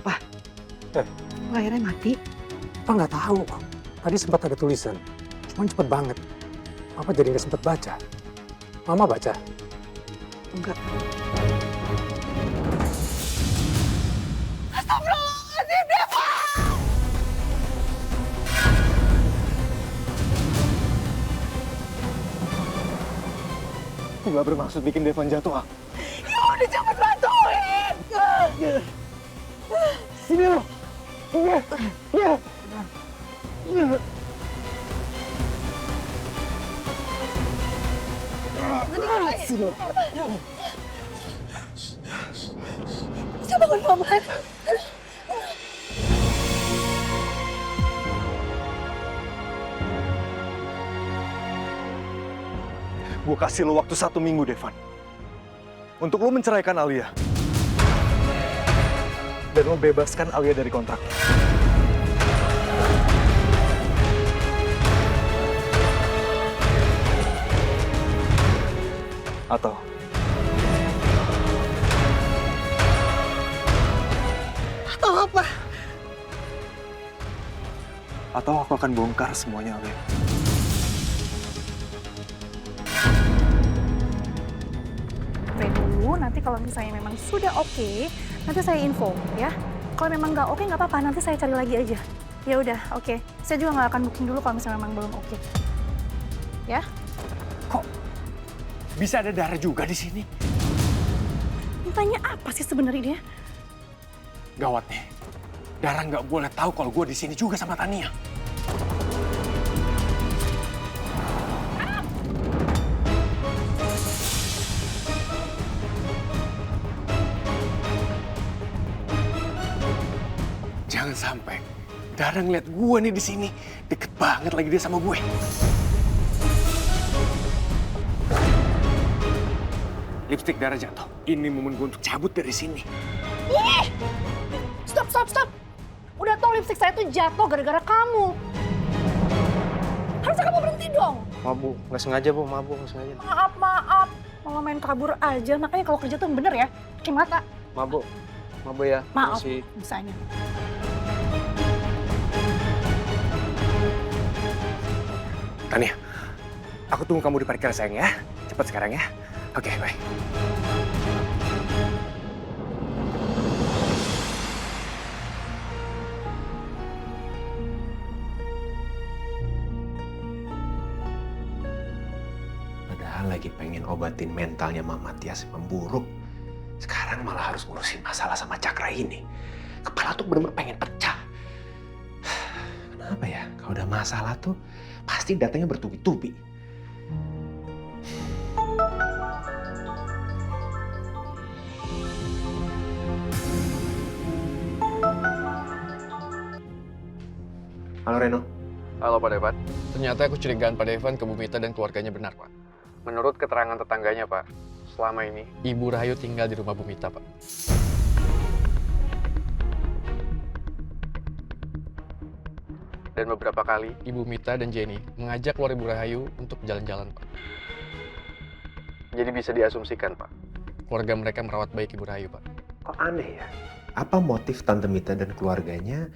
Pak, kok akhirnya mati? Pak nggak tahu. Tadi sempat ada tulisan, cuman cepet banget. Papa jadi nggak sempat baca. Mama baca? Enggak. Nggak bermaksud bikin Devan jatuh, ah. Ya udah cepet bantuin! Sini lo. Iya. Iya. Iya. Sini. Bisa bangun paman. Gue kasih lo waktu 1 minggu, Devan. Untuk lo menceraikan Alia. Dan lo bebaskan Alia dari kontraknya. Atau Apa? Atau aku akan bongkar semuanya, Alia. Dulu nanti kalau misalnya memang sudah oke, nanti saya info ya. Kalau memang nggak oke nggak apa-apa, nanti saya cari lagi aja. Ya udah, oke. Saya juga nggak akan booking dulu kalau misalnya memang belum oke. Ya? Kok bisa ada darah juga di sini? Tanya apa sih sebenarnya dia? Gawat nih. Darah nggak boleh tahu kalau gue di sini juga sama Tania. Jangan sampai Dara ngeliat gue nih di sini. Deket banget lagi dia sama gue. Lipstick Dara jatuh. Ini momen gue untuk cabut dari sini. Ih! Stop. Udah tau lipstick saya tuh jatuh gara-gara kamu. Harusnya kamu berhenti dong. Mabuk, nggak sengaja bu, mabuk nggak sengaja. Maaf. Malah main kabur aja, makanya kalau kerja tuh yang bener ya. Pakai mata. Mabuk ya. Maaf, Masih. misalnya. Tania, aku tunggu kamu di parkir sayang ya. Cepat sekarang ya. Oke, bye. Padahal lagi pengen obatin mentalnya Mama Tias memburuk. Sekarang malah harus ngurusin masalah sama Cakra ini. Kepala tuh bener-bener pengen pecah. Kenapa ya? Kalau udah masalah tuh pasti datangnya bertubi-tubi. Halo Reno. Halo Pak Devan. Ternyata aku curigaan Pak Devan ke Bu Mita dan keluarganya benar, Pak. Menurut keterangan tetangganya, Pak, selama ini Ibu Rahayu tinggal di rumah Bu Mita, Pak. Dan beberapa kali Ibu Mita dan Jenny mengajak keluarga Ibu Rahayu untuk jalan-jalan, Pak. Jadi bisa diasumsikan, Pak, keluarga mereka merawat baik Ibu Rahayu, Pak. Kok aneh ya? Apa motif Tante Mita dan keluarganya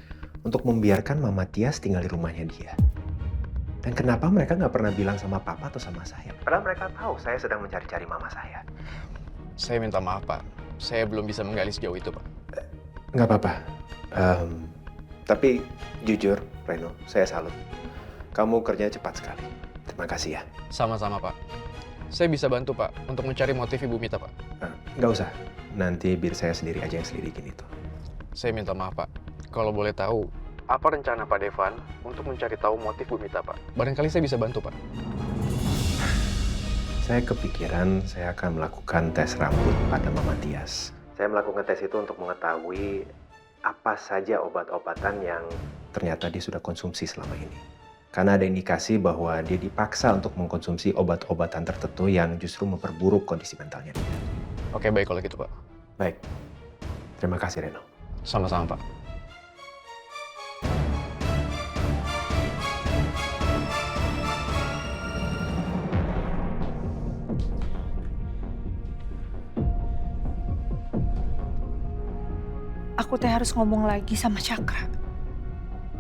untuk membiarkan Mama Tias tinggal di rumahnya dia? Dan kenapa mereka nggak pernah bilang sama Papa atau sama saya? Padahal mereka tahu saya sedang mencari-cari Mama saya. Saya minta maaf, Pak. Saya belum bisa menggali sejauh itu, Pak. Nggak apa-apa. Tapi jujur, Reno, saya salut. Kamu kerjanya cepat sekali. Terima kasih ya. Sama-sama, Pak. Saya bisa bantu, Pak, untuk mencari motif Ibu Mita, Pak. Nggak usah. Nanti biar saya sendiri aja yang selidikin itu. Saya minta maaf, Pak. Kalau boleh tahu, apa rencana Pak Devan untuk mencari tahu motif Bu Mita, Pak? Barangkali saya bisa bantu, Pak. Saya kepikiran saya akan melakukan tes rambut pada Mama Tias. Saya melakukan tes itu untuk mengetahui apa saja obat-obatan yang ternyata dia sudah konsumsi selama ini. Karena ada indikasi bahwa dia dipaksa untuk mengkonsumsi obat-obatan tertentu yang justru memperburuk kondisi mentalnya dia. Oke, baik kalau gitu, Pak. Baik. Terima kasih, Reno. Sama-sama, Pak. aku teh harus ngomong lagi sama Cakra.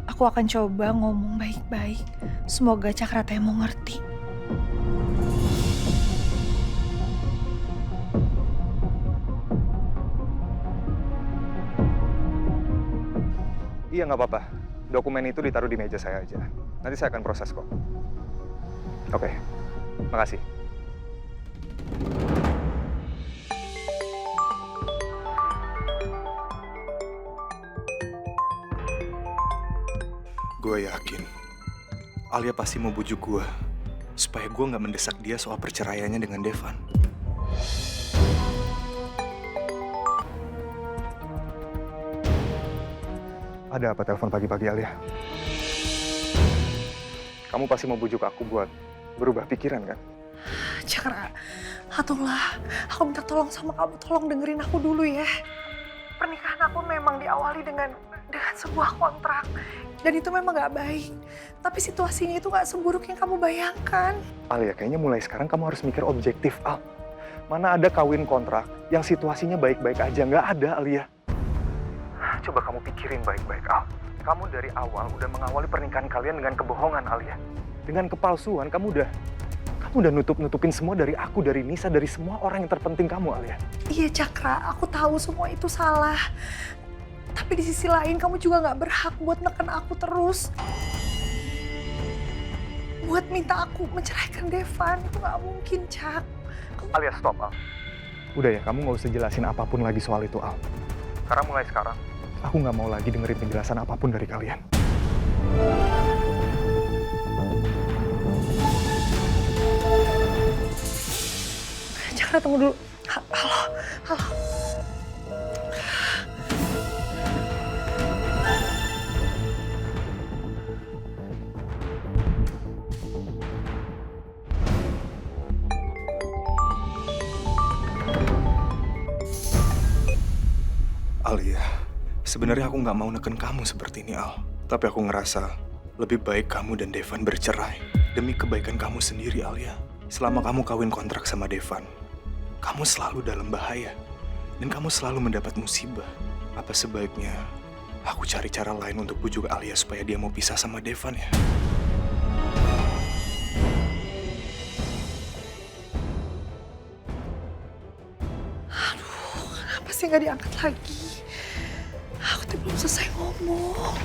Aku akan coba ngomong baik-baik. Semoga Cakra teh mau ngerti. Iya, nggak apa-apa. Dokumen itu ditaruh di meja saya aja. Nanti saya akan proses kok. Oke, makasih. Gue yakin Alia pasti mau bujuk gue supaya gue nggak mendesak dia soal perceraiannya dengan Devan. Ada apa telepon pagi-pagi, Alia? Kamu pasti mau bujuk aku buat berubah pikiran, kan? Cakra, Hatullah, aku minta tolong sama kamu, tolong dengerin aku dulu ya. Pernikahan aku memang diawali dengan sebuah kontrak. Dan itu memang gak baik. Tapi situasinya itu gak seburuk yang kamu bayangkan. Alia, kayaknya mulai sekarang kamu harus mikir objektif, Al. Mana ada kawin kontrak yang situasinya baik-baik aja? Nggak ada, Alia. Coba kamu pikirin baik-baik, Al. Kamu dari awal udah mengawali pernikahan kalian dengan kebohongan, Alia. Dengan kepalsuan, kamu udah nutup-nutupin semua dari aku, dari Nisa, dari semua orang yang terpenting kamu, Alia. Iya Cakra, aku tahu semua itu salah. Tapi di sisi lain kamu juga gak berhak buat neken aku terus. Buat minta aku menceraikan Devan, itu gak mungkin, Cak. Alia, stop, Al. Udah ya, kamu gak usah jelasin apapun lagi soal itu, Al. Karena mulai sekarang, aku gak mau lagi dengerin penjelasan apapun dari kalian. Cakra, tunggu dulu. Halo. Alia, sebenarnya aku nggak mau neken kamu seperti ini, Al. Tapi aku ngerasa lebih baik kamu dan Devan bercerai demi kebaikan kamu sendiri, Alia. Selama kamu kawin kontrak sama Devan, kamu selalu dalam bahaya dan kamu selalu mendapat musibah. Apa sebaiknya aku cari cara lain untuk bujuk Alia supaya dia mau pisah sama Devan ya? Kenapa sih gak diangkat lagi? Aku tuh belum selesai ngomong.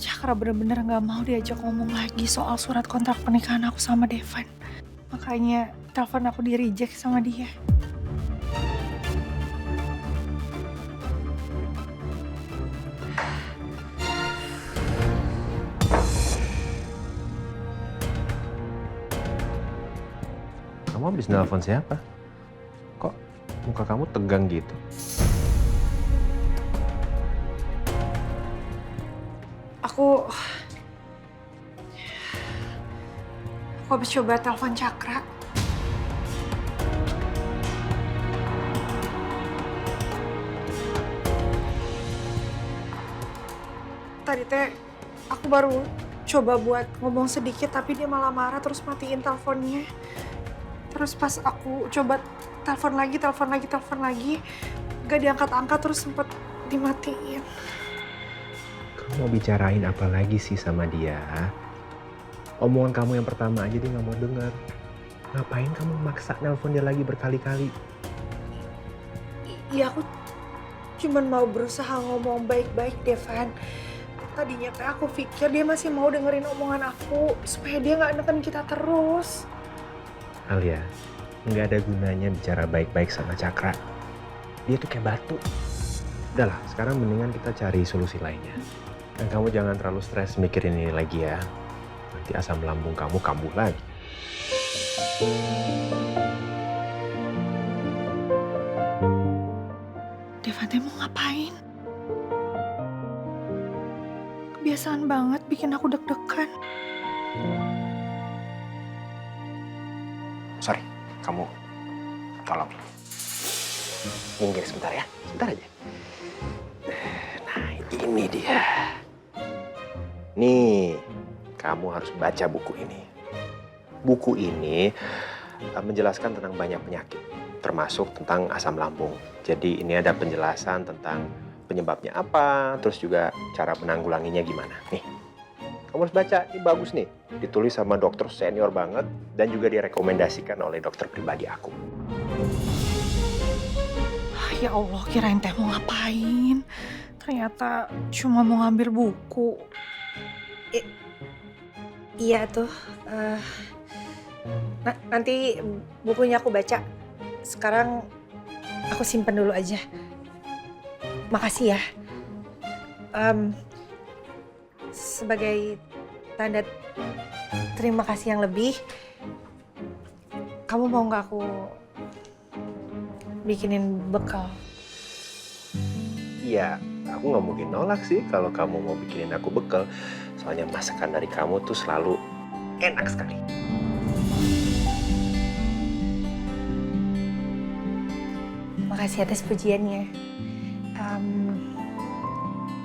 Cakra bener-bener gak mau diajak ngomong lagi soal surat kontrak pernikahan aku sama Devan. Makanya telepon aku di-reject sama dia. Kamu habis nelpon siapa? Kok muka kamu tegang gitu? Aku habis coba telepon Cakra. Tadi teh aku baru coba buat ngomong sedikit tapi dia malah marah terus matiin teleponnya. Terus pas aku coba telepon lagi, gak diangkat-angkat terus sempet dimatiin. Kamu mau bicarain apa lagi sih sama dia? Omongan kamu yang pertama aja dia nggak mau dengar. Ngapain kamu maksa nelpon dia lagi berkali-kali? Iya, aku cuman mau berusaha ngomong baik-baik, Devan. Tadinya teh aku pikir dia masih mau dengerin omongan aku supaya dia nggak neken kita terus. Alia, nggak ada gunanya bicara baik-baik sama Cakra. Dia tuh kayak batu. Udahlah, sekarang mendingan kita cari solusi lainnya. Dan kamu jangan terlalu stres mikirin ini lagi ya. Nanti asam lambung kamu kambuh lagi. Devan teh mau ngapain? Kebiasaan banget bikin aku deg-degan. Sorry, kamu tolong minggir sebentar ya, sebentar aja. Nah, ini dia. Nih, kamu harus baca buku ini. Buku ini menjelaskan tentang banyak penyakit, termasuk tentang asam lambung. Jadi ini ada penjelasan tentang penyebabnya apa, terus juga cara menanggulanginya gimana. Nih, kamu harus baca, ini bagus nih. Ditulis sama dokter senior banget dan juga direkomendasikan oleh dokter pribadi aku. Ya Allah, kirain teh mau ngapain. Ternyata cuma mau ngambil buku. Iya tuh. Nanti bukunya aku baca. Sekarang aku simpen dulu aja. Makasih ya. Sebagai tanda terima kasih yang lebih, kamu mau nggak aku bikinin bekal? Iya, aku nggak mungkin nolak sih kalau kamu mau bikinin aku bekal. Soalnya masakan dari kamu tuh selalu enak sekali. Makasih atas pujiannya.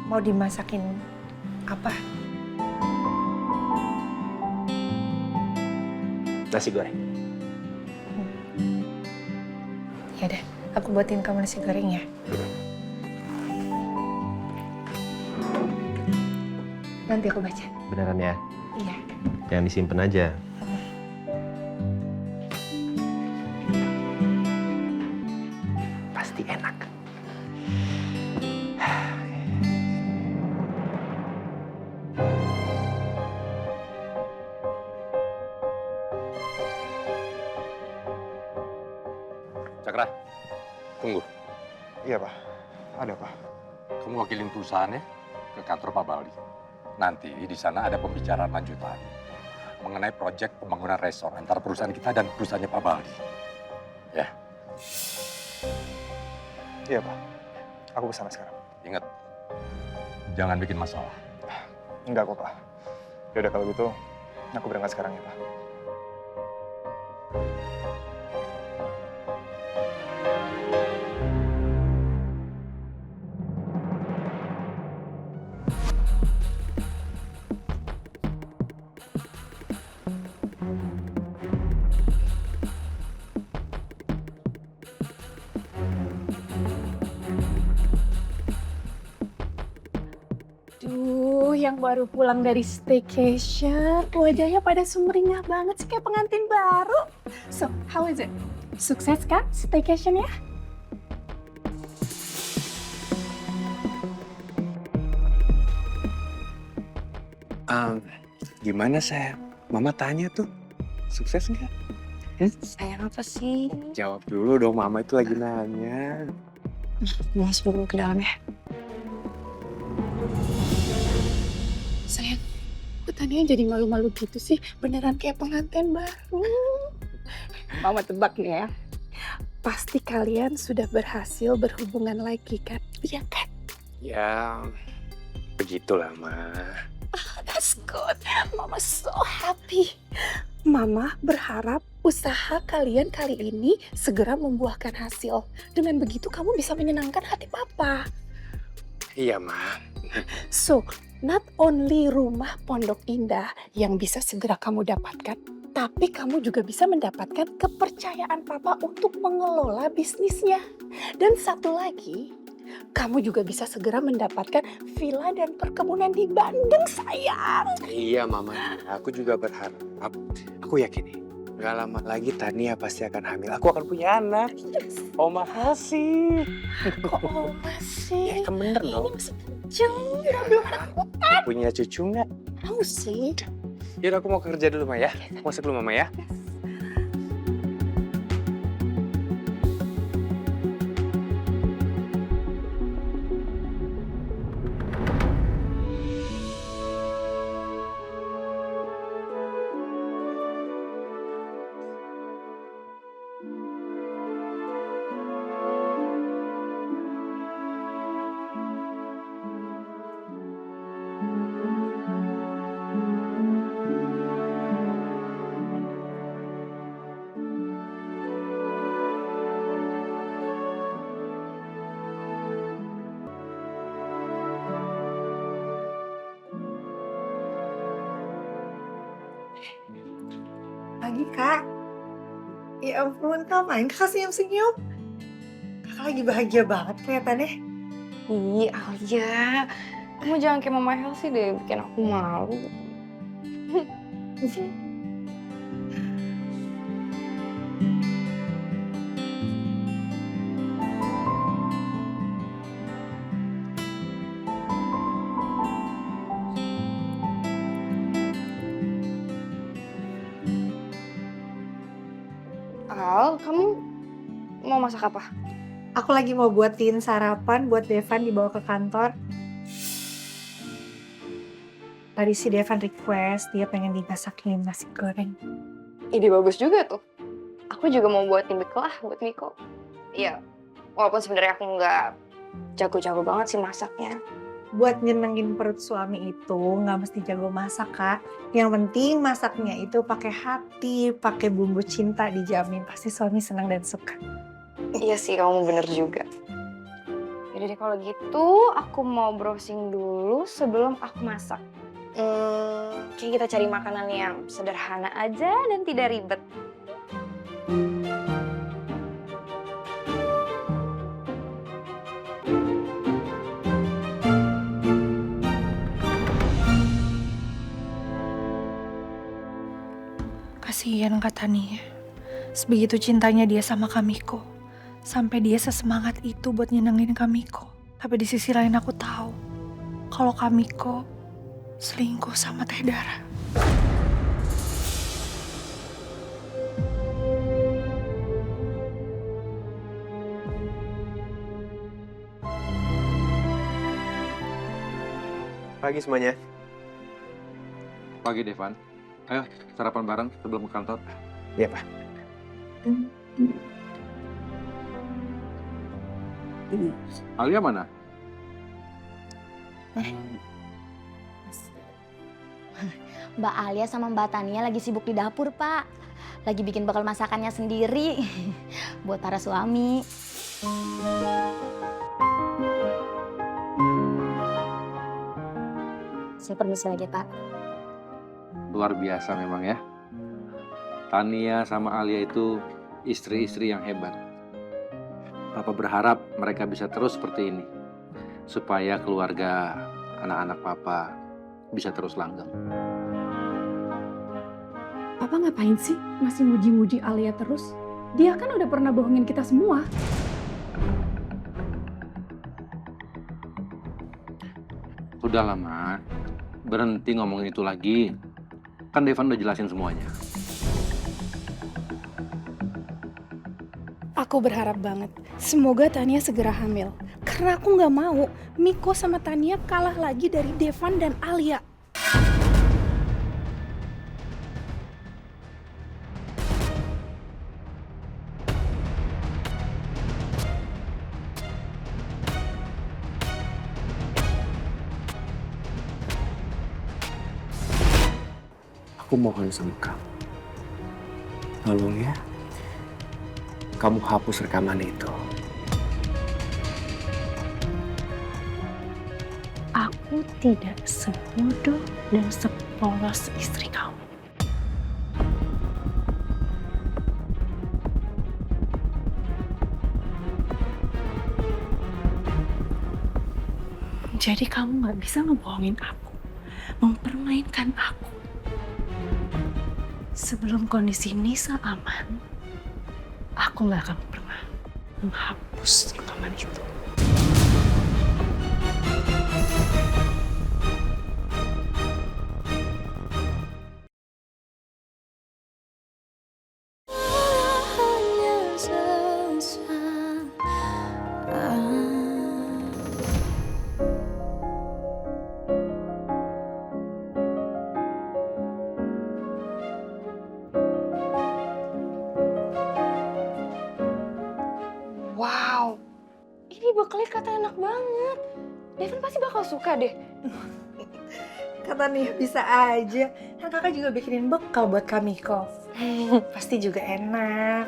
Mau dimasakin apa? Nasi goreng. Ya udah, aku buatin kamu nasi goreng ya. Nanti aku baca. Beneran ya? Iya. Jangan disimpan aja. Pasti enak. Cakra, tunggu. Iya, Pak. Ada, Pak. Kamu wakilin perusahaannya ke kantor Pak Baldi. Nanti di sana ada pembicaraan lanjutan mengenai proyek pembangunan resort antara perusahaan kita dan perusahaannya Pak Baldi. Ya. Iya, Pak. Aku kesana sekarang. Ingat, jangan bikin masalah. Enggak kok, Pak. Ya udah kalau gitu, aku berangkat sekarang ya, Pak. Yang baru pulang dari staycation, wajahnya pada sumringah banget sih kayak pengantin baru. So, how is it? Sukses kan staycation ya? Gimana saya? Mama tanya tuh, sukses nggak? Sayang apa sih? Jawab dulu dong, Mama itu lagi nanya. Mau sebelum ke dalam ya? Sayang, kok tadinya jadi malu-malu gitu sih? Beneran kayak pengantin baru. Mama tebak nih ya. Pasti kalian sudah berhasil berhubungan lagi kan? Iya kan? Ya, begitulah, Ma. That's good. Mama so happy. Mama berharap usaha kalian kali ini segera membuahkan hasil. Dengan begitu kamu bisa menyenangkan hati Papa. Iya, Ma. So, not only rumah Pondok Indah yang bisa segera kamu dapatkan, tapi kamu juga bisa mendapatkan kepercayaan Papa untuk mengelola bisnisnya. Dan satu lagi, kamu juga bisa segera mendapatkan villa dan perkebunan di Bandung, sayang. Iya, Mama. Aku juga berharap. Aku yakin nih, gak lama lagi Tania pasti akan hamil. Aku akan punya anak. Oma kasih. Kok Oma sih? Ya, kan bener Ini dong. masih kecil, udah belum ada. Punya cucu nggak? Mau sih. Yaudah, aku mau kerja dulu, Ma ya. Masuk dulu, Mama ya. lagi, Kak. Ya ampun, ngapain Kakak senyum-senyum? Kakak lagi bahagia banget kelihatannya. Ih, Alia. Kamu jangan kayak Mama Elsie deh, bikin aku malu. Al, kamu mau masak apa? Aku lagi mau buatin sarapan buat Devan dibawa ke kantor. Tadi si Devan request, dia pengen dimasakin nasi goreng. Ide bagus juga tuh. Aku juga mau buatin bekal lah buat Miko. Iya, walaupun sebenarnya aku nggak jago-jago banget sih masaknya. Buat nyenengin perut suami itu nggak mesti jago masak, Kak. Yang penting masaknya itu pakai hati, pakai bumbu cinta, dijamin pasti suami senang dan suka. Iya sih, kamu bener juga. Jadi deh kalau gitu, aku mau browsing dulu sebelum aku masak. Kayak kita cari makanan yang sederhana aja dan tidak ribet. Kasihan Kak Tania. Sebegitu cintanya dia sama Kamiko. Sampai dia sesemangat itu buat nyenengin Kamiko. Tapi di sisi lain aku tahu kalau Kamiko selingkuh sama Teh Dara. Pagi semuanya. Pagi, Devan. Ayo, sarapan bareng sebelum ke kantor. Iya, Pak. Alia mana? Mbak Alia sama Mbak Tania lagi sibuk di dapur, Pak. Lagi bikin bekal masakannya sendiri buat para suami. Saya permisi lagi, Pak. Luar biasa memang ya. Tania sama Alia itu istri-istri yang hebat. Papa berharap mereka bisa terus seperti ini. Supaya keluarga anak-anak Papa bisa terus langgeng. Papa ngapain sih masih muji-muji Alia terus? Dia kan udah pernah bohongin kita semua. Udah lama, berhenti ngomongin itu lagi. Kan Devan udah jelasin semuanya. Aku berharap banget, semoga Tania segera hamil. Karena aku nggak mau Miko sama Tania kalah lagi dari Devan dan Alia. Aku mohon sama kamu. Tolong ya. Kamu hapus rekaman itu. Aku tidak sebodoh dan sepolos istri kamu. Jadi kamu nggak bisa ngebohongin aku, mempermainkan aku. Sebelum kondisi Nisa aman, aku nggak akan pernah menghapus rekaman itu. Wow, ini bekalnya katanya enak banget. Devan pasti bakal suka deh. Kata nih bisa aja. Kan kakak juga bikinin bekal buat Kamiko. Pasti juga enak.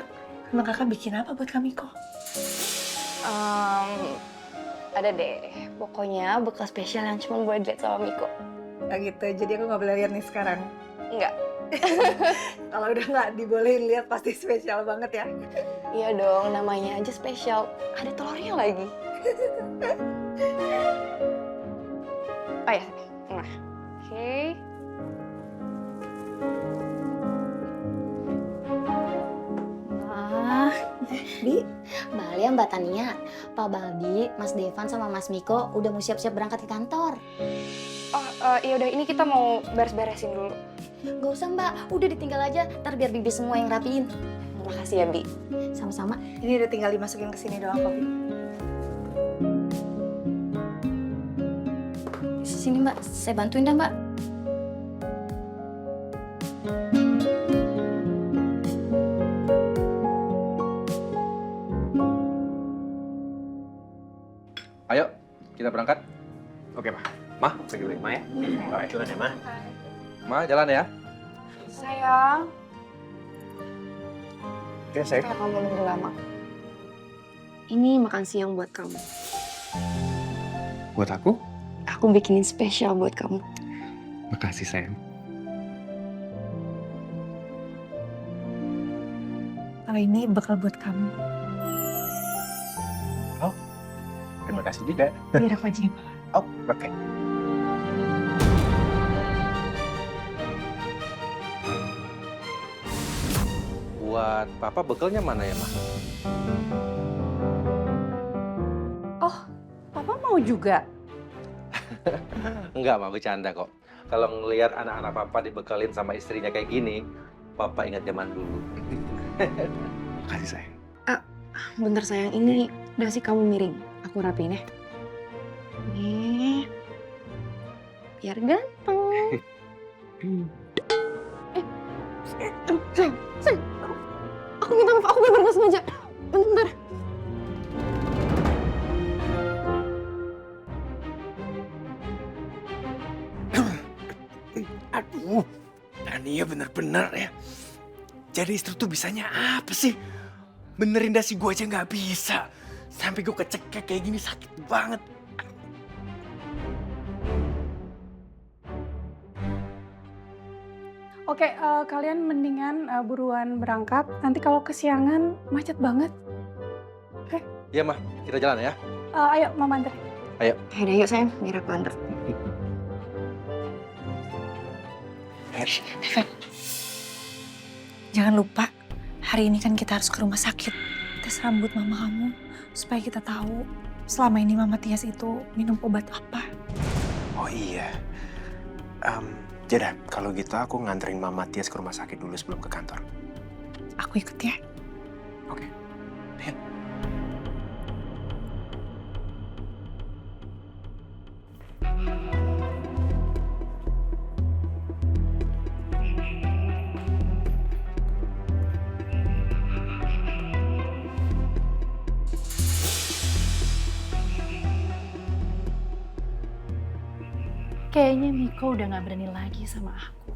Emang kakak bikin apa buat Kamiko? Ada deh, pokoknya bekal spesial yang cuma buat Dad sama Miko. Nah gitu, jadi aku nggak boleh lihat nih sekarang. Enggak, Kalau udah nggak dibolehin lihat pasti spesial banget ya. Iya dong, namanya aja spesial. Ada telurnya lagi. Oh ya, nah. Oke. Wah, Bi, Mbak Alia, Mbak Tania, Pak Baldi, Mas Devan sama Mas Miko udah mau siap-siap berangkat ke kantor. Oh, iya udah ini kita mau beres-beresin dulu. Gak usah Mbak, udah ditinggal aja, ntar biar Bibi semua yang rapiin. Makasih ya, Bi. Sama-sama. ini udah tinggal dimasukin ke sini doang kok, Bi. Sini Mbak, saya bantuin dah Mbak. Ayo, kita berangkat. Oke, Ma. Ma, pergi dulu, Ma ya. Baik, jalan ya, Ma. Ma, jalan ya. Sayang, Oke, sayang. kayak kamu nunggu lama. Ini makan siang buat kamu. Buat aku? Aku bikinin spesial buat kamu. Makasih, sayang. Kalau ini bakal buat kamu. Terima kasih juga. Biar aku aja yang bawa. Oh, oke. Buat Papa bekalnya mana ya, Ma? Oh, Papa mau juga? Enggak, Ma, bercanda kok. Kalau ngelihat anak-anak Papa dibekalin sama istrinya kayak gini, Papa ingat zaman dulu. Makasih, sayang. Bentar sayang, ini dasi kamu miring. Aku rapiin ya. Nih. Biar ganteng. Sayang, sayang. Aku minta maaf, aku bener-bener nggak sengaja. Bentar. Aduh, Tania bener-bener ya. Jadi istri tuh bisanya apa sih? Benerin dasi gue aja nggak bisa. Sampai gue kecekek kayak gini sakit banget. Oke, kalian mendingan buruan berangkat. Nanti kalau kesiangan macet banget. Iya, Ma, kita jalan ya. Ayo, Mama antar. Yaudah, yuk sayang. Biar aku antar. Devan, jangan lupa hari ini kan kita harus ke rumah sakit tes rambut mama kamu supaya kita tahu selama ini Mama Tias itu minum obat apa. Oh iya. Jadi kalau gitu aku nganterin Mama Tias ke rumah sakit dulu sebelum ke kantor. Aku ikut ya. Oke. Ayo. Kayaknya Miko udah gak berani lagi sama aku.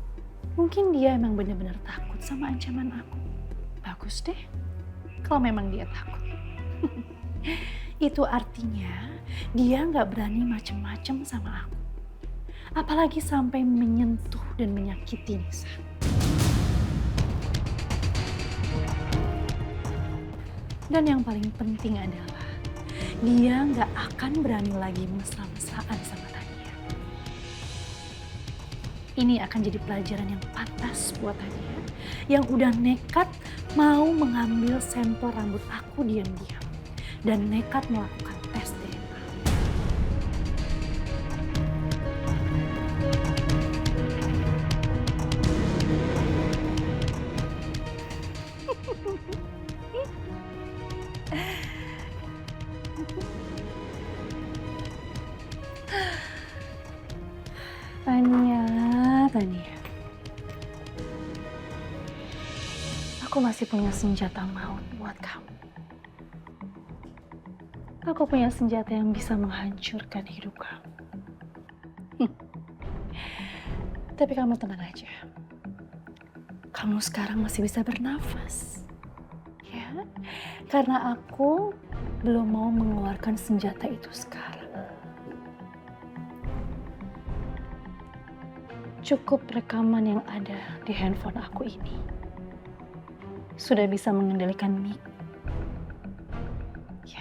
Mungkin dia emang bener-bener takut sama ancaman aku. Bagus deh, kalau memang dia takut. Itu artinya dia gak berani macem-macem sama aku. Apalagi sampai menyentuh dan menyakiti Nisa. Dan yang paling penting adalah dia gak akan berani lagi mesra-mesraan sama Tania. Ini akan jadi pelajaran yang pantas buat Tania yang udah nekat mau mengambil sampel rambut aku diam-diam dan nekat melakukan tes DNA. Tania. Aku masih punya senjata maut buat kamu. Aku punya senjata yang bisa menghancurkan hidup kamu. Tapi kamu tenang aja. Kamu sekarang masih bisa bernafas. Ya, karena aku belum mau mengeluarkan senjata itu sekarang. cukup rekaman yang ada di handphone aku ini sudah bisa mengendalikan mic. Ya.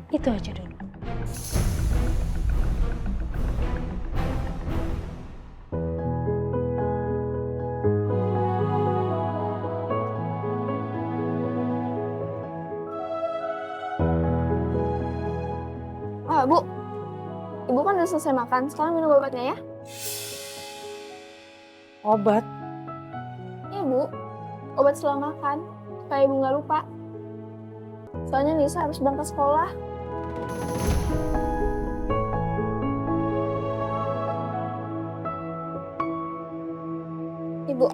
Itu aja dulu. Ah, Bu. Ibu kan udah selesai makan, sekarang minum obatnya ya. Obat? Iya, Bu. Obat setelah makan, supaya Ibu nggak lupa. Soalnya Nisa harus berangkat sekolah. Ibu.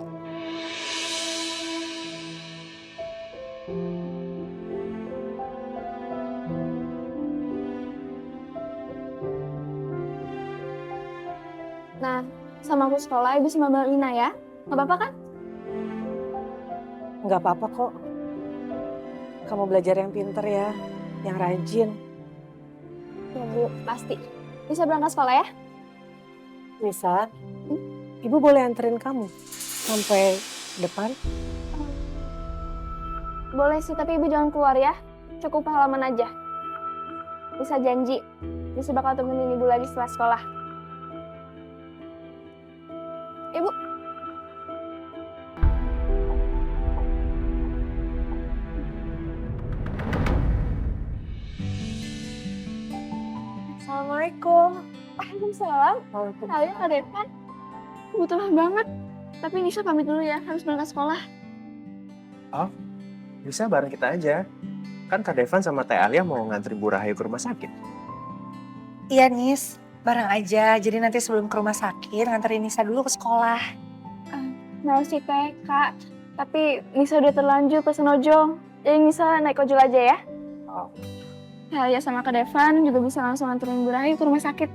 Nah, sama aku sekolah, Ibu sama Mbak Lina ya. Nggak apa-apa kan? Nggak apa-apa kok. Kamu belajar yang pinter ya, yang rajin. Ya, Bu, pasti. Bisa berangkat sekolah ya? Nisa, Ibu boleh anterin kamu sampai depan? Boleh sih, tapi Ibu jangan keluar ya. Cukup halaman aja. Bisa janji. Bisa bakal temenin Ibu lagi setelah sekolah. Ibu. Assalamualaikum. Waalaikumsalam. Kalian Kak Devan. Kebetulan banget. Tapi Nisa pamit dulu ya, harus berangkat sekolah. Oh, bisa bareng kita aja. Kan Kak Devan sama Teh Alia mau nganterin Bu Rahayu ke rumah sakit. Iya, Nis. Bareng aja. Jadi nanti sebelum ke rumah sakit, nganterin Nisa dulu ke sekolah. Mau sih Teh, Kak. Tapi Nisa udah terlanjur pesen ojol. Jadi Nisa naik ojol aja ya. Oh. Ya sama Kak Devan juga bisa langsung nganterin Bu Rahayu ke rumah sakit.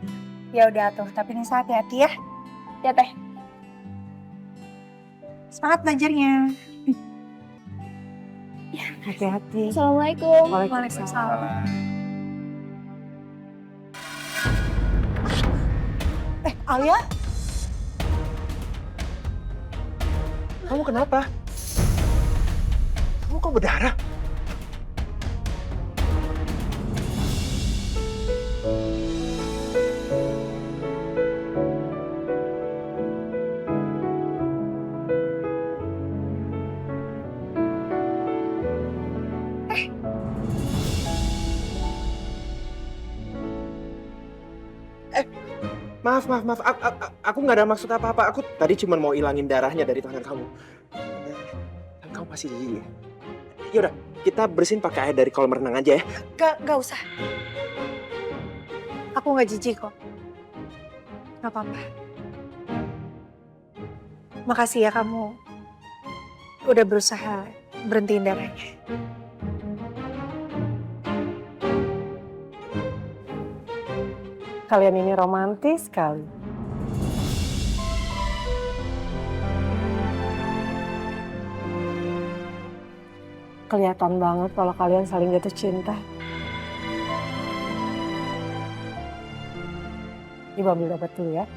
Ya udah tuh, tapi Nisa hati-hati ya. Ya Teh. Semangat belajarnya. Hati-hati. Assalamualaikum. Waalaikumsalam. Alia? Kamu kenapa? Kamu kok berdarah? Maaf. Aku nggak ada maksud apa-apa. Aku tadi cuma mau ilangin darahnya dari tangan kamu. Kan kamu masih gigi ya? Yaudah, kita bersihin pakai air dari kolam renang aja ya. Gak usah. Aku gak jijik kok. Gak apa-apa. Makasih ya kamu udah berusaha berhentiin darahnya. Kalian ini romantis sekali. Kelihatan banget kalau kalian saling jatuh cinta. Ibu ambil obat dulu ya.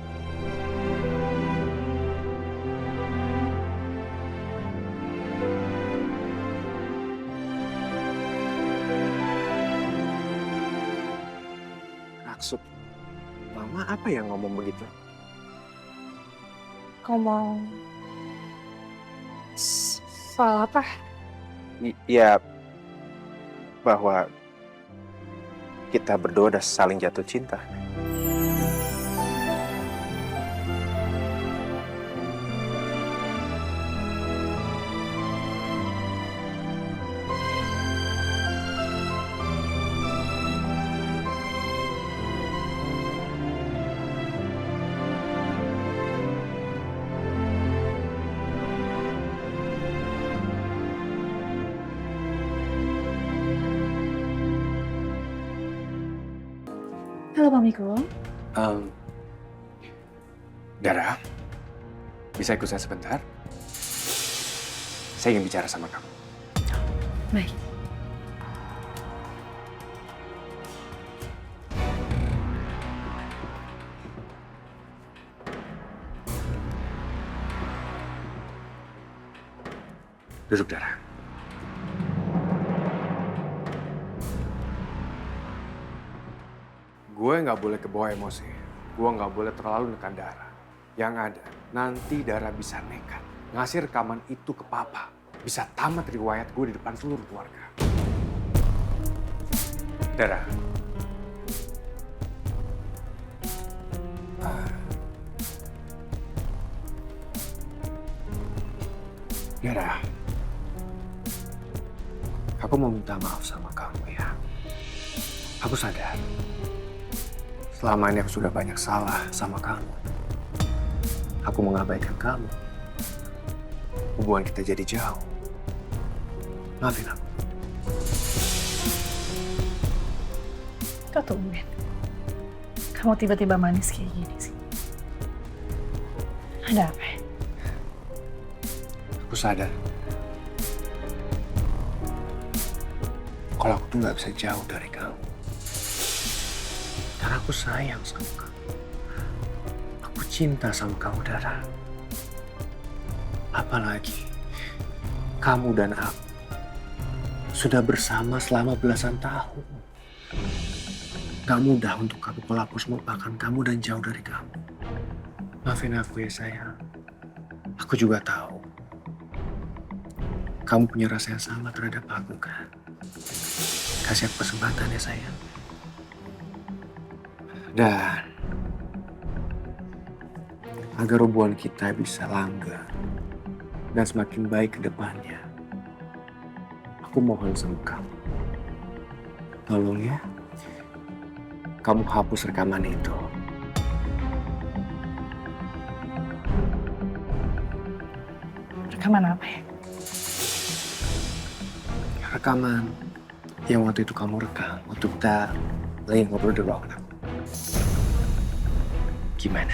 Maksud Mama apa yang ngomong begitu? Ngomong soal apa? Ya, bahwa kita berdua udah saling jatuh cinta. Halo Pak Miko. Dara, bisa ikut saya sebentar? Saya ingin bicara sama kamu. Baik. Duduk, Dara. Gue nggak boleh kebawa emosi. Gue nggak boleh terlalu nekan Dara. Yang ada, nanti Dara bisa nekat. Ngasih rekaman itu ke papa. Bisa tamat riwayat gue di depan seluruh keluarga. Dara. Dara. Aku mau minta maaf sama kamu ya. Aku sadar. Selama ini aku sudah banyak salah sama kamu. Aku mengabaikan kamu. Hubungan kita jadi jauh. Maafin aku. Kok tumben? Kamu tiba-tiba manis kayak gini sih. Ada apa ya? Aku sadar. Kalau aku tuh nggak bisa jauh dari kamu. Karena aku sayang sama kamu. Aku cinta sama kamu, Dara. Apalagi kamu dan aku sudah bersama selama belasan tahun. Gak mudah untuk aku melapus melupakan kamu dan jauh dari kamu. Maafin aku ya sayang. Aku juga tahu kamu punya rasa yang sama terhadap aku kan. Kasih aku kesempatan ya sayang. Dan agar hubungan kita bisa langgeng dan semakin baik ke depannya, aku mohon sama kamu. Tolong ya, kamu hapus rekaman itu. Rekaman apa ya? Rekaman yang waktu itu kamu rekam, waktu kita lagi ngobrol di ruangan aku. Gimana?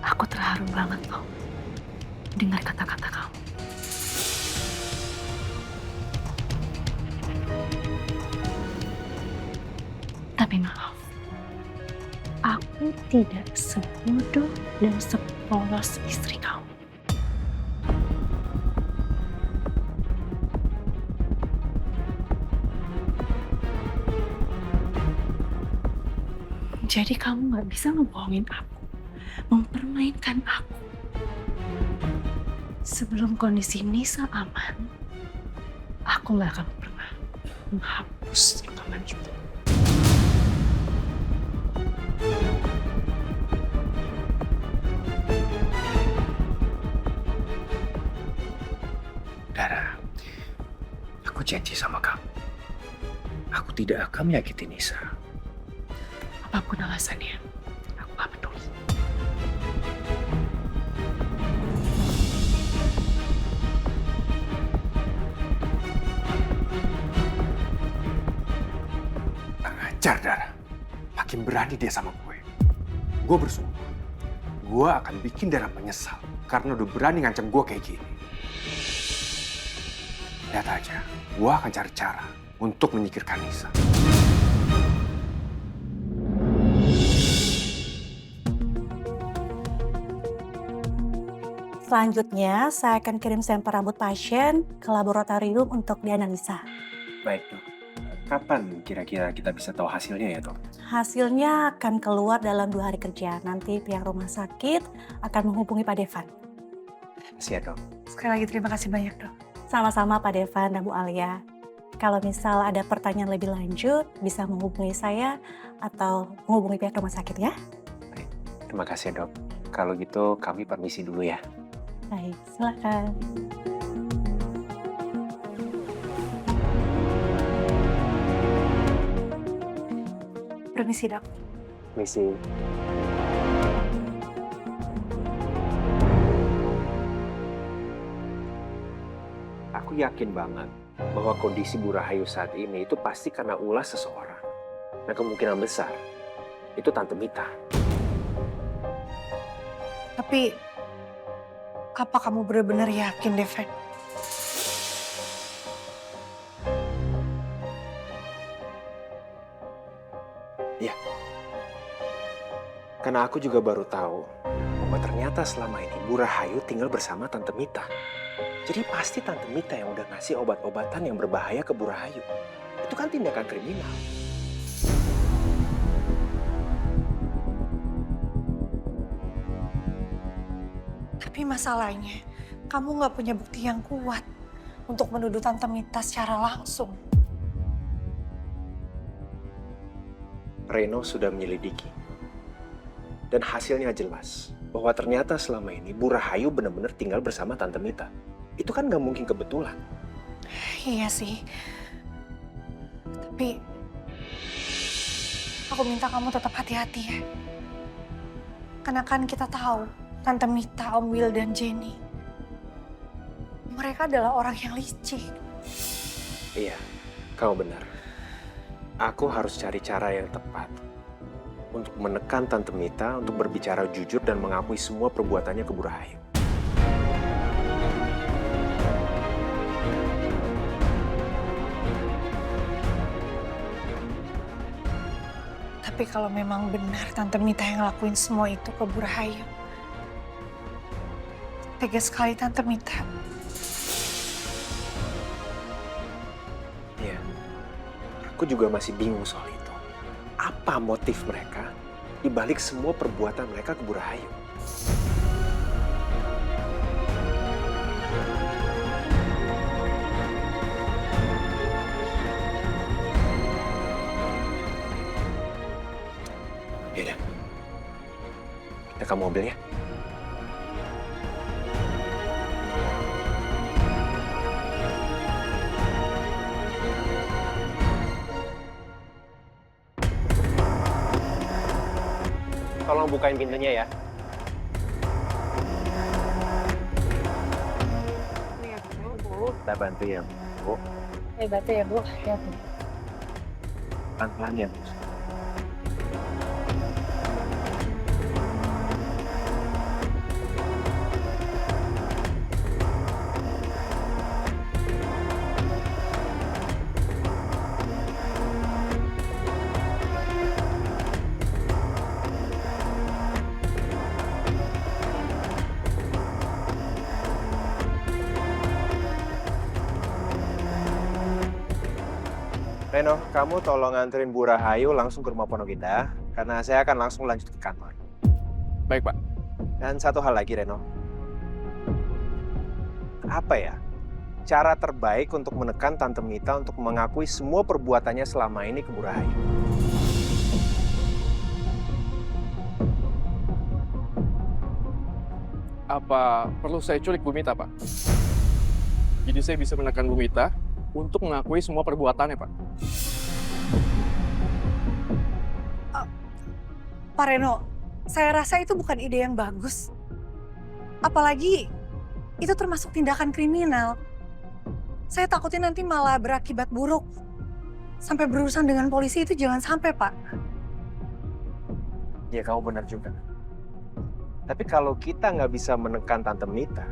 Aku terharu banget loh dengar kata-kata kamu. Tapi maaf, aku tidak sebodoh dan sepolos istri kamu. Jadi kamu nggak bisa ngebohongin aku, mempermainkan aku. Sebelum kondisi Nisa aman, aku nggak akan pernah menghapus rekaman itu. Dara, aku janji sama kamu. Aku tidak akan menyakiti Nisa. Apapun alasannya, aku gak peduli. Ngajar Dara. Makin berani dia sama gue. Gue bersumpah. Gue akan bikin Dara menyesal. Karena udah berani ngancam gue kayak gini. Lihat aja, gue akan cari cara untuk menyingkirkan Nisa. Selanjutnya, saya akan kirim sampel rambut pasien ke laboratorium untuk dianalisa. Baik dok. Kapan kira-kira kita bisa tahu hasilnya ya dok? Hasilnya akan keluar dalam 2 hari kerja. Nanti pihak rumah sakit akan menghubungi Pak Devan. Siap dok. Sekali lagi terima kasih banyak dok. Sama-sama Pak Devan dan Bu Alia. Kalau misal ada pertanyaan lebih lanjut, bisa menghubungi saya atau menghubungi pihak rumah sakit ya. Baik. Terima kasih dok. Kalau gitu kami permisi dulu ya. Baik, silakan. Permisi dok. Misi. Aku yakin banget bahwa kondisi Bu Rahayu saat ini itu pasti karena ulah seseorang. Dan kemungkinan besar itu Tante Mita. Tapi, apa kamu benar-benar yakin, Devan? Iya. Karena aku juga baru tahu bahwa ternyata selama ini Bu Rahayu tinggal bersama Tante Mita. Jadi pasti Tante Mita yang udah ngasih obat-obatan yang berbahaya ke Bu Rahayu. Itu kan tindakan kriminal. Tapi masalahnya, kamu nggak punya bukti yang kuat untuk menuduh Tante Mita secara langsung. Reno sudah menyelidiki. Dan hasilnya jelas bahwa ternyata selama ini Bu Rahayu benar-benar tinggal bersama Tante Mita. Itu kan nggak mungkin kebetulan. Iya sih. Tapi aku minta kamu tetap hati-hati ya. Karena kan kita tahu Tante Mita, Om Will, dan Jenny. Mereka adalah orang yang licik. Iya, kamu benar. Aku harus cari cara yang tepat untuk menekan Tante Mita untuk berbicara jujur dan mengakui semua perbuatannya ke Bu Rahayu. Tapi kalau memang benar Tante Mita yang ngelakuin semua itu ke Bu Rahayu, tega sekali Tante Mita. Iya, aku juga masih bingung soal itu. Apa motif mereka dibalik semua perbuatan mereka ke Bu Rahayu? Yaudah, kita ke mobil ya. Tolong bukain pintunya ya. Kita bantu ya, Bu. Bantu ya, Bu. Ya, Bu. Pelan-pelan ya, Bu. Reno, kamu tolong nganterin Bu Rahayu langsung ke rumah Pondok Indah, karena saya akan langsung lanjut ke kantor. Baik, Pak. Dan satu hal lagi, Reno. Apa ya cara terbaik untuk menekan Tante Mita untuk mengakui semua perbuatannya selama ini ke Bu Rahayu? Apa perlu saya culik Bu Mita, Pak? Jadi saya bisa menekan Bu Mita untuk mengakui semua perbuatannya, Pak. Pak Reno, saya rasa itu bukan ide yang bagus. Apalagi itu termasuk tindakan kriminal. Saya takutnya nanti malah berakibat buruk. Sampai berurusan dengan polisi itu jangan sampai, Pak. Ya, kamu benar juga. Tapi kalau kita nggak bisa menekan Tante Mita,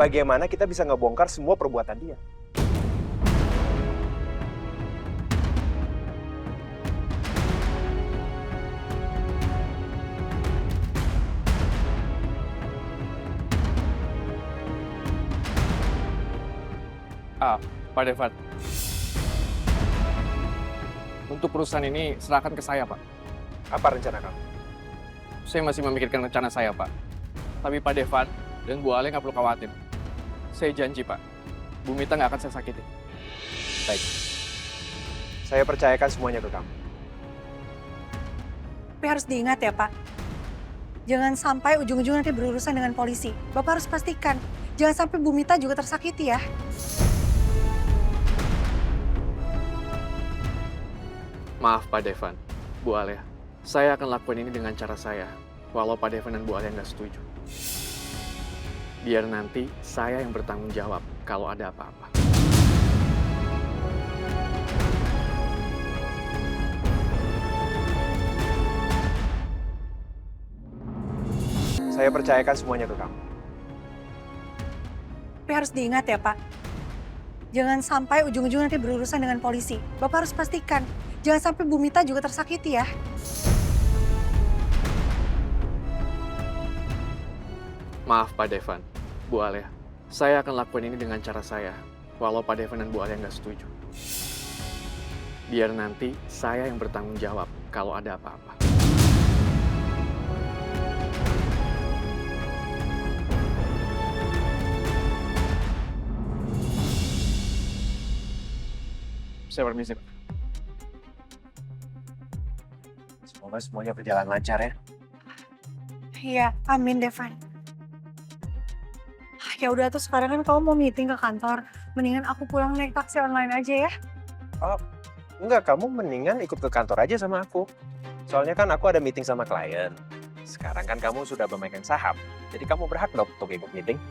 bagaimana kita bisa ngebongkar semua perbuatan dia? Pak Devan. Untuk perusahaan ini serahkan ke saya, Pak. Apa rencana kamu? Saya masih memikirkan rencana saya, Pak. Tapi Pak Devan dan Bu Ale nggak perlu khawatir. Saya janji, Pak. Bu Mita nggak akan saya sakiti. Baik. Saya percayakan semuanya ke kamu. Tapi harus diingat ya, Pak. Jangan sampai ujung-ujung nanti berurusan dengan polisi. Bapak harus pastikan. Jangan sampai Bu Mita juga tersakiti ya. Maaf Pak Devan, Bu Alia. Saya akan lakukan ini dengan cara saya, walau Pak Devan dan Bu Alia nggak setuju. Biar nanti saya yang bertanggung jawab kalau ada apa-apa. Saya percayakan semuanya ke kamu. Tapi harus diingat ya, Pak. Jangan sampai ujung-ujungnya nanti berurusan dengan polisi. Bapak harus pastikan, jangan sampai Bu Mita juga tersakiti ya. Maaf Pak Devan, Bu Alia. Saya akan lakukan ini dengan cara saya, walau Pak Devan dan Bu Alia nggak setuju. Biar nanti saya yang bertanggung jawab kalau ada apa-apa. Saya permisi, Pak. Semoga semuanya berjalan lancar ya. Iya, amin Devan. Ya udah tuh sekarang kan kamu mau meeting ke kantor. Mendingan aku pulang naik taksi online aja ya. Oh, enggak, kamu mendingan ikut ke kantor aja sama aku. Soalnya kan aku ada meeting sama klien. Sekarang kan kamu sudah memegang saham. Jadi kamu berhak dong untuk ikut meeting.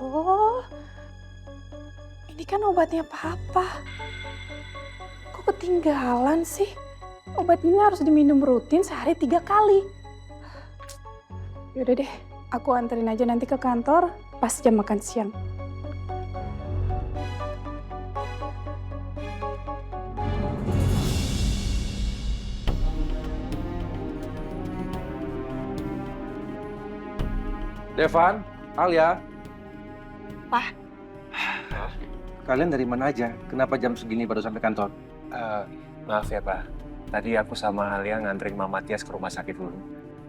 Oh, ini kan obatnya Papa. Kok ketinggalan sih? Obat ini harus diminum rutin sehari 3 kali. Yaudah deh, aku anterin aja nanti ke kantor pas jam makan siang. Devan, Alia. Pak. Kalian dari mana aja? Kenapa jam segini baru sampai kantor? Maaf ya Pak, tadi aku sama Alia nganterin Mama Matias ke rumah sakit dulu.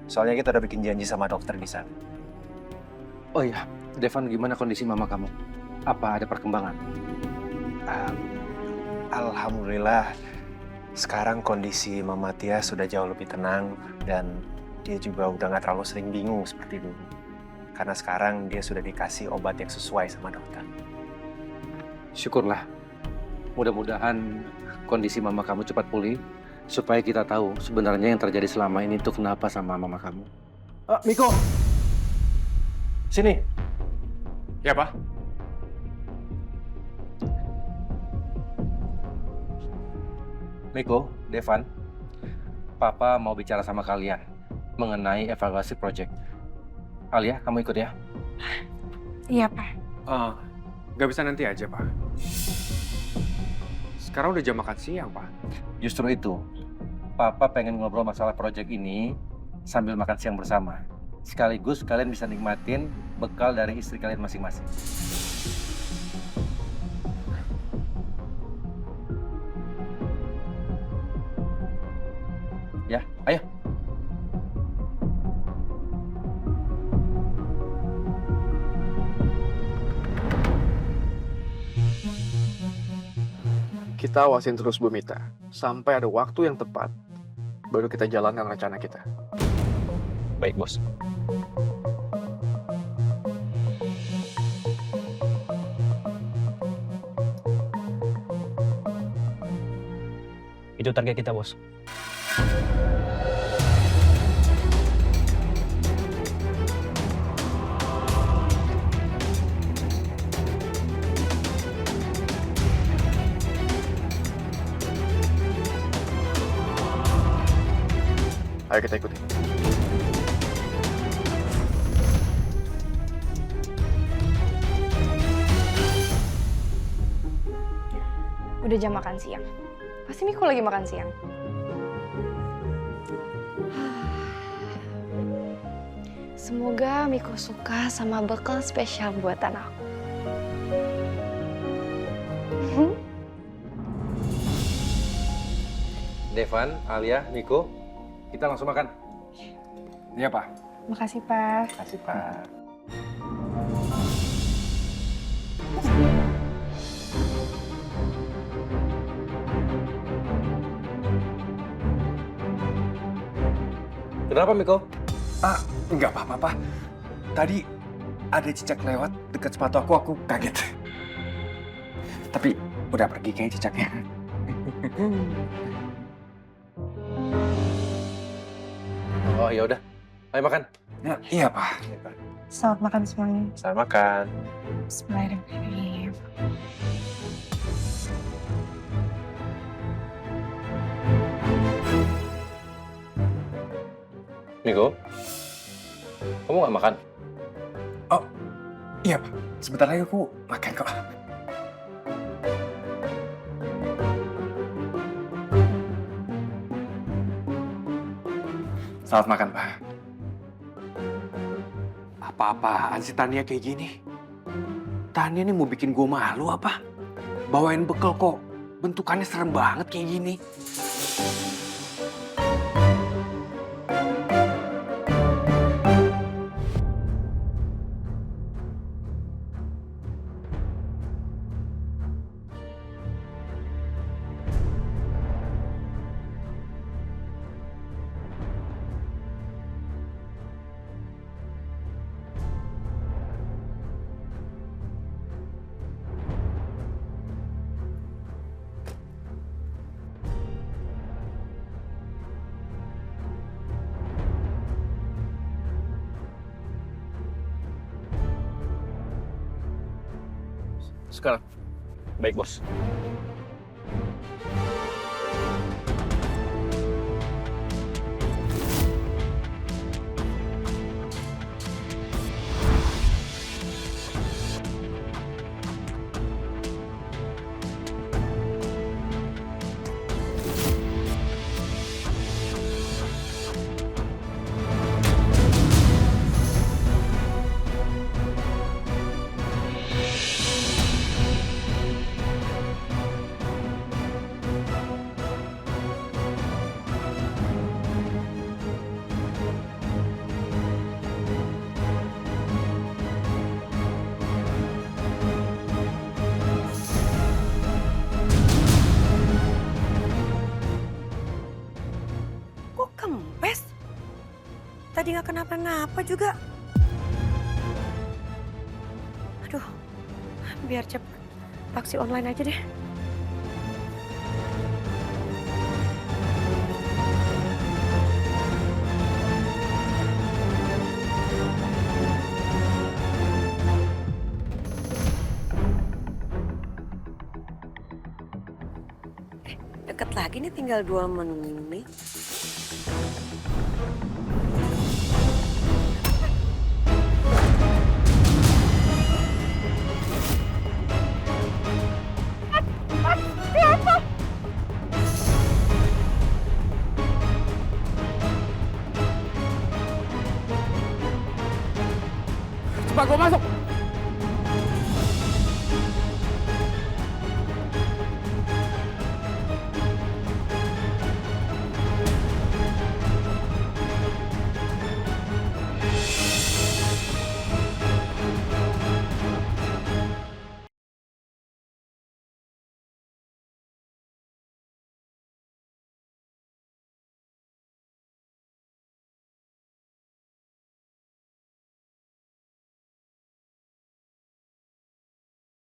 Soalnya kita udah bikin janji sama dokter di sana. Oh iya, Devan, gimana kondisi mama kamu? Apa ada perkembangan? Alhamdulillah, sekarang kondisi Mama Matias sudah jauh lebih tenang dan dia juga udah nggak terlalu sering bingung seperti dulu. Karena sekarang dia sudah dikasih obat yang sesuai sama dokter. Syukurlah. Mudah-mudahan kondisi mama kamu cepat pulih, supaya kita tahu sebenarnya yang terjadi selama ini itu kenapa sama mama kamu. Miko! Sini. Ya, Pak. Miko, Devan, Papa mau bicara sama kalian mengenai evaluasi proyek. Alia, kamu ikut ya? Iya, Pak. Nggak bisa nanti aja, Pak. Sekarang udah jam makan siang, Pak. Justru itu, Papa pengen ngobrol masalah proyek ini sambil makan siang bersama. Sekaligus kalian bisa nikmatin bekal dari istri kalian masing-masing. Ya, ayo. Kita awasin terus Bu Mita, sampai ada waktu yang tepat, baru kita jalankan rencana kita. Baik, Bos. Itu target kita, Bos. Ayo kita ikuti. Udah jam makan siang. Pasti Miko lagi makan siang. Semoga Miko suka sama bekal spesial buatan aku. Devan, Alia, Miko, kita langsung makan. Iya, Pak. Makasih, Pak. Kasih, Pak. Kenapa, Miko? Nggak apa-apa, Pak. Tadi ada cicak lewat dekat sepatu aku kaget. Tapi udah pergi kayak cicaknya. Oh, ya udah. Ayo makan. Ya, iya, Pak. Selamat makan semuanya. Selamat makan. Bismillahirrahmanirrahim. Miko, kamu nggak makan? Iya, Pak. Sebentar lagi aku makan kok. Selamat makan, Pak. Apa-apaan sih Tania kayak gini? Tania nih mau bikin gue malu apa? Bawain bekal kok. Bentukannya serem banget kayak gini. Sekarang. Baik, Bos. Kok kempes? Tadi nggak kenapa-napa juga. Aduh, biar cepet. Taksi online aja deh. Deket lagi nih, tinggal 2 menit.